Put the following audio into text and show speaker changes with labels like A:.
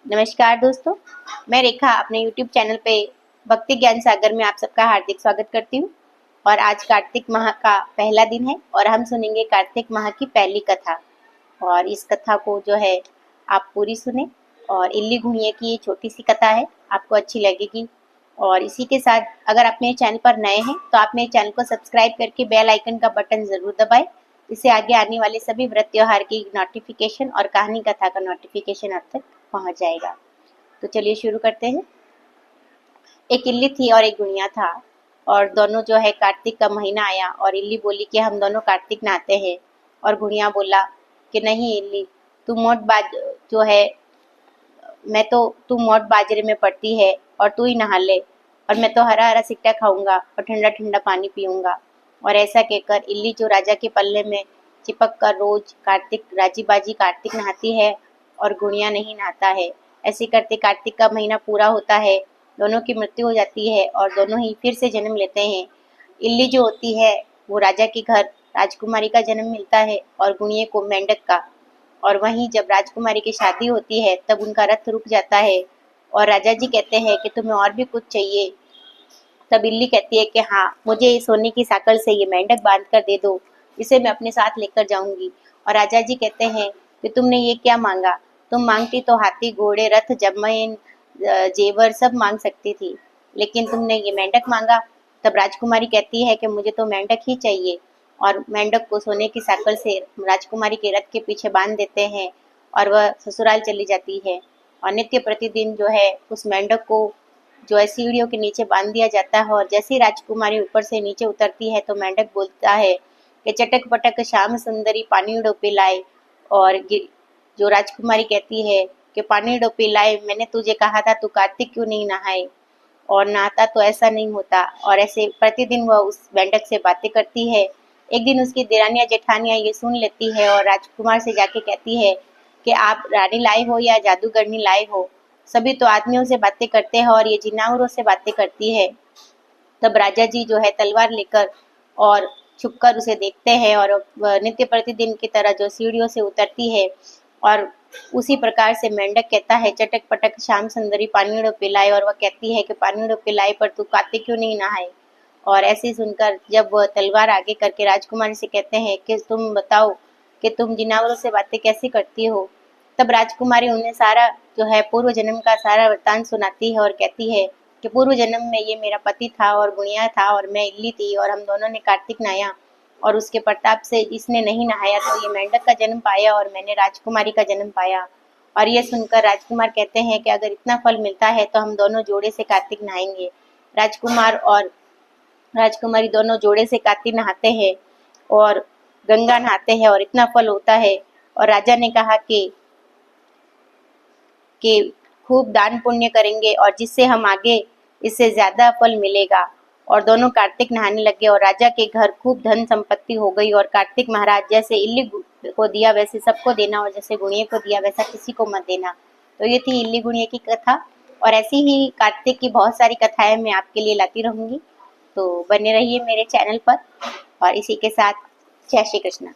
A: नमस्कार दोस्तों, मैं रेखा अपने YouTube चैनल पे भक्ति ज्ञान सागर में आप सबका हार्दिक स्वागत करती हूँ। और आज कार्तिक माह का पहला दिन है और हम सुनेंगे कार्तिक माह की पहली कथा। और इस कथा को जो है आप पूरी सुने। और इल्ली घुड़िये की ये छोटी सी कथा है, आपको अच्छी लगेगी। और इसी के साथ अगर आप मेरे चैनल पर नए हैं तो आप मेरे चैनल को सब्सक्राइब करके बेल आइकन का बटन ज़रूर दबाएं। इससे आगे आने वाले सभी व्रत त्योहार की नोटिफिकेशन और कहानी कथा का नोटिफिकेशन आप तक पहुंच जाएगा। तो चलिए शुरू करते हैं। एक इल्ली थी और एक गुड़िया था। और दोनों जो है कार्तिक का महीना आया और इल्ली बोली कि हम दोनों कार्तिक नहाते हैं। और गुड़िया बोला कि नहीं इल्ली, तू मोट बाज जो है तू मोट बाजरे में पड़ती है और तू ही नहा ले। और मैं तो हरा हरा सिक्का खाऊंगा और ठंडा ठंडा पानी पीऊंगा। और ऐसा कहकर इल्ली जो राजा के पल्ले में चिपक कर रोज कार्तिक राजी बाजी कार्तिक नहाती है और गुड़िया नहीं नहाता है। ऐसे करते कार्तिक का महीना पूरा होता है, दोनों की मृत्यु हो जाती है और दोनों ही फिर से जन्म लेते हैं। इल्ली जो होती है वो राजा के घर राजकुमारी का जन्म मिलता है और गुड़िये को मेंढक का। और वहीं जब राजकुमारी की शादी होती है तब उनका रथ रुक जाता है और राजा जी कहते हैं कि तुम्हें और भी कुछ चाहिए। तब इल्ली कहती है कि हाँ, मुझे इस सोने की साकल से ये मेंढक बांध कर दे दो, इसे मैं अपने साथ लेकर जाऊंगी। और राजा जी कहते हैं कि तुमने ये क्या मांगा? तुम मांगती तो हाथी घोड़े रथ जमीन जेवर सब मांग सकती थी, लेकिन तुमने ये मेंढक मांगा। तब राजकुमारी कहती है कि मुझे तो मेंढक ही चाहिए। और मेंढक को सोने की साकल से राजकुमारी के रथ के पीछे बांध देते हैं और वह ससुराल चली जाती है। और नित्य प्रतिदिन जो है उस मेंढक को जो है सीढ़ियों के नीचे बांध दिया जाता है। और जैसे ही राजकुमारी ऊपर से नीचे उतरती है तो मेंढक बोलता है कि चटक पटक श्याम सुंदरी पानी डोपे लाए। और जो राजकुमारी कहती है कि पानी डोपे लाए, मैंने तुझे कहा था तू कार्तिक क्यों नहीं नहाए, और नहाता तो ऐसा नहीं होता। और ऐसे प्रतिदिन वह उस मेंढक से बातें करती है। एक दिन उसकी देरानियां जेठानियां ये सुन लेती है और राजकुमार से जाके कहती है कि आप रानी लाए हो या जादूगरनी लाए हो, सभी तो आदमियों से बातें करते हैं और ये जिनावरों से बातें करती है। तब राजा जी जो है तलवार लेकर और छुपकर उसे देखते हैं और वह नित्य प्रतिदिन की तरह जो सीढ़ियों से उतरती है। और उसी प्रकार से मेंढक कहता है चटक पटक श्याम सुंदरी पानीड़ो पिलाए, और वह कहती है कि पानीड़ो पिलाए पर तू कार्तिक क्यों नहीं नहाए। और ऐसे सुनकर जब वह तलवार आगे करके राजकुमारी से कहते हैं कि तुम बताओ कि तुम जिनावरों से बातें कैसे करती हो। तब राजकुमारी उन्हें सारा जो है पूर्व जन्म का सारा वृत्तांत सुनाती है और कहती है कि पूर्व जन्म में ये मेरा पति था और गुड़िया था और मैं इल्ली थी और हम दोनों ने कार्तिक नहाया। और उसके प्रताप से इसने नहीं नहाया तो ये मेंढक का जन्म पाया और मैंने राजकुमारी का जन्म पाया। और ये सुनकर राजकुमार कहते हैं कि अगर इतना फल मिलता है तो हम दोनों जोड़े से कार्तिक नहाएंगे। राजकुमार और राजकुमारी दोनों जोड़े से कार्तिक नहाते हैं और गंगा नहाते हैं और इतना फल होता है। और राजा ने कहा कि खूब दान पुण्य करेंगे और जिससे हम आगे इससे ज्यादा फल मिलेगा। और दोनों कार्तिक नहाने लगे और राजा के घर खूब धन संपत्ति हो गई। और कार्तिक महाराज जैसे इल्ली को दिया वैसे सबको देना और जैसे गुड़िये को दिया वैसा किसी को मत देना। तो ये थी इल्ली गुड़िये की कथा। और ऐसी ही कार्तिक की बहुत सारी कथाएं मैं आपके लिए लाती रहूंगी, तो बने रहिए मेरे चैनल पर। और इसी के साथ जय श्री कृष्ण।